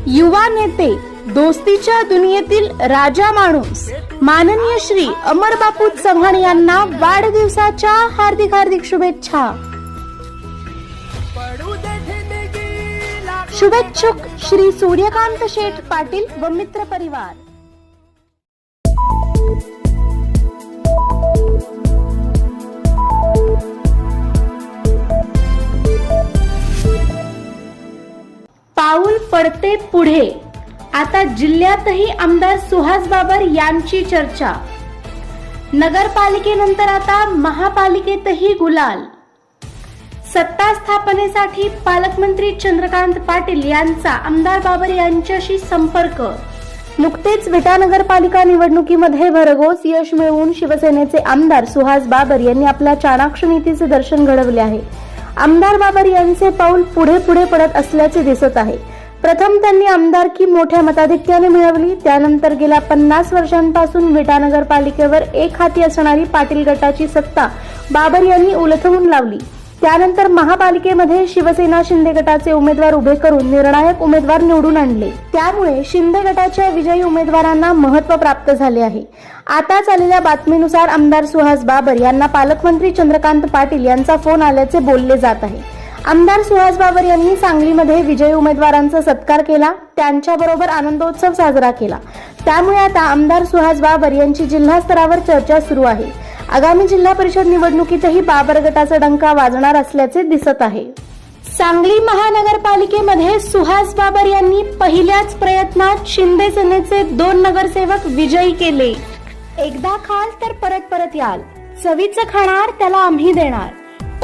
युवा नेते, दोस्तीच्या दुनियेतील राजा माणूस माननीय श्री अमरबापू चव्हाण यांना वाढदिवसाच्या हार्दिक शुभेच्छा. शुभेच्छुक श्री सूर्यकांत शेठ पाटील व मित्र परिवार. पाऊल पडते पुढे. आता जिल्ह्यातही आमदार सुहास बाबर यांची चर्चा. नगरपालिकेनंतर आता महापालिकेतही गुलाल. सत्ता स्थापनेसाठी पालकमंत्री चंद्रकांत पाटील यांचा आमदार बाबर यांच्याशी संपर्क. नुकतेच विटा नगरपालिका निवडणुकीमध्ये भरघोस यश मिळवून शिवसेनेचे आमदार सुहास बाबर यांनी आपल्या चाणाक्ष नीतीचे दर्शन घडवले आहे. आमदार बाबर यांचे पाऊल पुढे पडत असल्याचे दिसत आहे. प्रथम त्यांनी आमदारकी मोठ्या मताधिक्याने मिळवली. त्यानंतर गेल्या 50 वर्षांपासून विटा नगरपालिकेवर एक हाती असणारी पाटील गटाची सत्ता बाबर यांनी उलथवून लावली. त्यानंतर महापालिकेमध्ये शिवसेना शिंदे गटाचे उमेदवार उभे करून निर्णायक उमेदवार निवडून आणले. त्यामुळे शिंदे गटाच्या विजयी उमेदवारांना महत्त्व प्राप्त झाले आहे. आताच आलेल्या बातमीनुसार आमदार सुहास बाबर यांना पालकमंत्री चंद्रकांत पाटील यांचा फोन आल्याचे बोलले जात आहे. आमदार सुहास बाबर यांनी सांगलीमध्ये विजयी उमेदवारांचा सत्कार केला. त्यांच्याबरोबर आनंदोत्सव साजरा केला. त्यामुळे आता आमदार सुहास बाबर यांची जिल्हा स्तरावर चर्चा सुरू आहे. आगामी जिल्हा परिषद निवडणुकीतही बाबर गटाचा डंका वाजणार असल्याचे दिसत आहे. सांगली महानगरपालिकेमध्ये सुहास बाबर यांनी पहिल्याच प्रयत्नात शिंदे सेनेचे 2 नगरसेवक विजयी केले. एकदा खाल तर परत याल. चवीचं खाणार त्याला आम्ही देणार.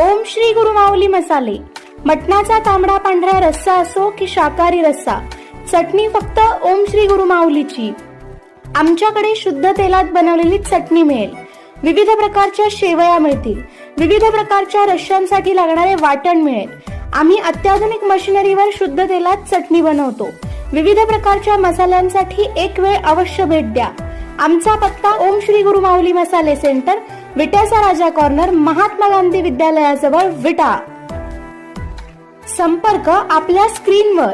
ओम श्री गुरु माऊली मसाले. मटणाचा तांबडा पांढरा रस्सा असो की शाकाहारी रस्सा, चटणी फक्त ओम श्री गुरु माऊलीची. आमच्याकडे शुद्ध तेलात बनवलेली चटणी मिळेल. विविध प्रकारच्या शेवया मिळतील. विविध प्रकारच्या रश्श्यांसाठी लागणारे वाटण मिळेल. आम्ही अत्याधुनिक मशिनरीवर शुद्ध तेलात चटणी बनवतो. विविध प्रकारच्या मसाल्यांसाठी एक वेळ अवश्य भेट द्या. आमचा पत्ता ओम श्री गुरु माऊली मसाले सेंटर, विट्याचा राजा कॉर्नर, महात्मा गांधी विद्यालयाजवळ, विटा. संपर्क आपल्या स्क्रीनवर.